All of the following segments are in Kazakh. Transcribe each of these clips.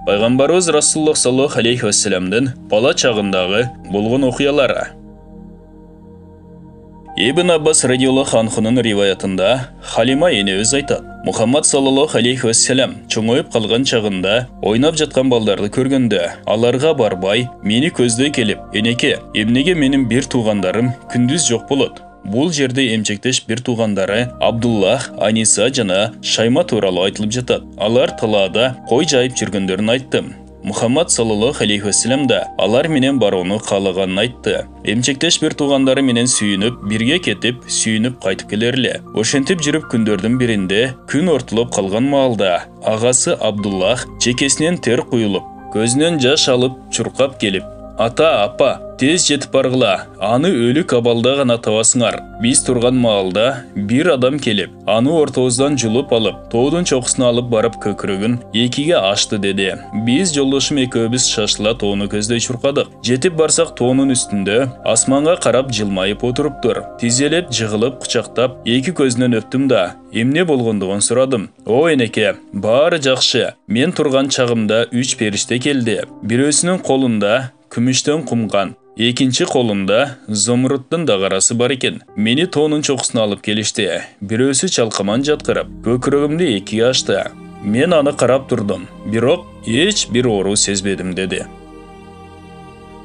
Пайғамбарыбыз Расулуллах саллаллаху алейхи вассаламдың бала чағындағы болған оқиялары. Ибн Аббас радиаллаху анхуның риваятында Халима енеміз айтады. Мұхаммад саллаллаху алейхи вассалам чоңойып қалған чағында ойнап жатқан балдарды көргенде, аларға барбай, мені көзді келіп, енеке, емнеге менің бір туғандарым күндіз жоқ болады. Бұл жерде емчектеш бір туғандары Абдуллах, Аниса жана Шайма туралы айтылып жатады. Алар талаада қой жайып жүргендерін айттым. Мұхаммад саллаллаху алейхи вассалам да алар менен баруыны қалағанын айтты. Емчектеш бір туғандары менен сүйініп, бірге кетіп, сүйініп қайтып келерле. Ошентип жүріп күндердің бірінде күн ортылып қалған маалда ағасы Абдуллах чекесінен тер құйылып, көзінен жаш алып чурқап келіп, ата, апа, тез жетіп барғыла, аны өлік абалда ғана табасыңар. Біз тұрған маалда бір адам келіп, аны ортауыздан жұлып алып, тоудың чоқысына алып барып көкірігін екіге ашты деді. Біз жолдошым екеуміз шашыла тоуны көздей чурқадық. Жетіп барсақ тоунun үстінде асманға қарап жылмайып отырып тұр. Тизелеп, жығылып, құшақтап, екі көзінен өптім да, емне болғандығын сұрадым. О, енеке, бары жақшы. Мен тұрған чағымда 3 періште келді. Біреусінің қолында күміштен құмған, екінші қолында зомруттың дағарасы бар екен. Мені тоның чоқысына алып келішті. Біреусі чалқаман жатқырып, көкірігімді екіге ашты. Мен аны қарап тұрдым. Бирок еш бір ору сезбедім деді.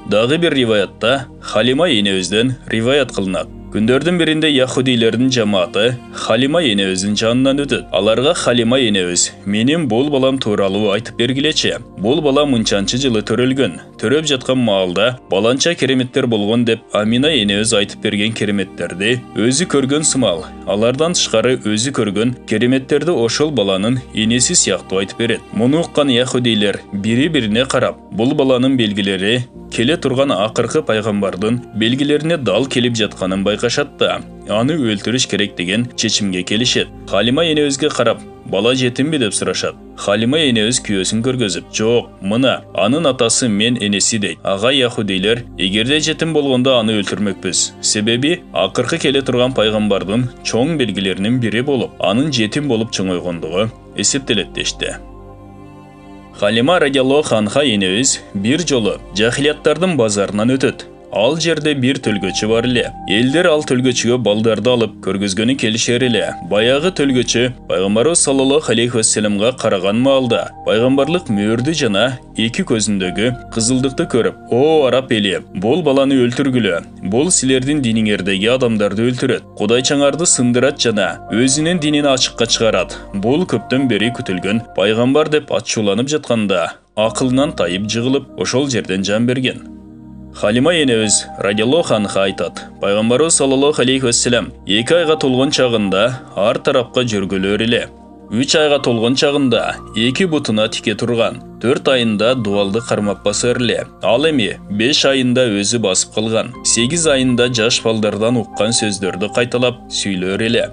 Дағы бір риваятта Халима енемізден риваят қылынады. Күндердің бірінде яхудилердің жамааты Халима енеміздің жанынан өтеді. Аларға Халима енеміз менің бұл балам туралы айтып бергілече. Бұл бала мұнчанчы жылы төрелген. Төреп жатқан маалда баланча кереметтер болған деп Амина енеміз айтып берген кереметтерді өзі көрген сымал. Алардан тышқары өзі көрген кереметтерді ошол баланың енесі сияқты айтып береді. Мұны ұққан яхудилер бірі-біріне қарап, бұл баланың белгілері келе тұрған ақырқы пайғамбардың белгілеріне дал келіп жатқанын байқашатты. Аны өлтіріш керек деген шешімге келішеді. Халима енемізге қарап, бала жетім бе деп сұрашады. Халима енеміз күйесін көргізіп, жоқ, мына, анын атасы мен енесі дейді. Аға яхудилер, егерде жетім болғанда аны өлтірмекпіз. Себеби, ақырқы келе тұрған пайғамбардың чоң белгілерінің бірі болып, анын жетім болып чоңойғандығы есептеледі дешті. Халима радиаллаху анха енеміз бір жолы жахилияттардың базарынан өтеді. Ал жерде бір төлгөчі бар еле. Елдер ал төлгөчіге балдарды алып көргізгені келішер еле. Баяғы төлгөчі пайғамбарыбыз саллаллаху алейхи вассаламға қараған маалда пайғамбарлық мөрді жана екі көзіндегі қызылдықты көріп, о араб елі, бұл баланы өлтіргілі, бұл сілердің диніңердегі адамдарды өлтіреді, құдайчаңарды сындырат жана өзінің динini ашыққа шығарат. Бұл көптен бері күтілген пайғамбар деп атшуланып жатқанда ақылынан тайып жығылып, ошол жерден жан берген. Халима енеміз радиаллаху анха айтады. Пайғамбарыбыз саллаллаху алейхи вассалам 2 айға толған чағында ар тарапқа жүргілер еле. 3 айға толған чағында 2 бұтына тике тұрған. 4 айында дуалды қармап басар еле. Ал эми 5 айында өзі басып қалған. 8 айында жаш балдардан ұққан сөздерді қайталап сөйлер еле.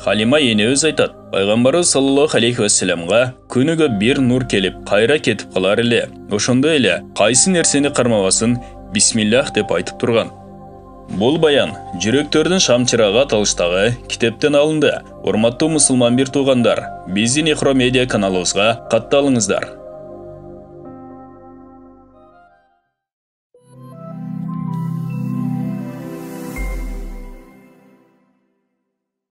Халима енеміз айтады. Пайғамбарыбыз саллаллаху алейхи вассаламға күніге бір нұр келіп, қайра кетіп қалар еле. Ошондо эле қайсы нәрсені қармавасын бисмиллах деп айтып тұрған. Бұл баян жүректердің шамчырағы аталыштағы китептен алынды. Урматтуу мұсылман бір туғандар, біздің Ихро медиа каналыбызға катталыңыздар.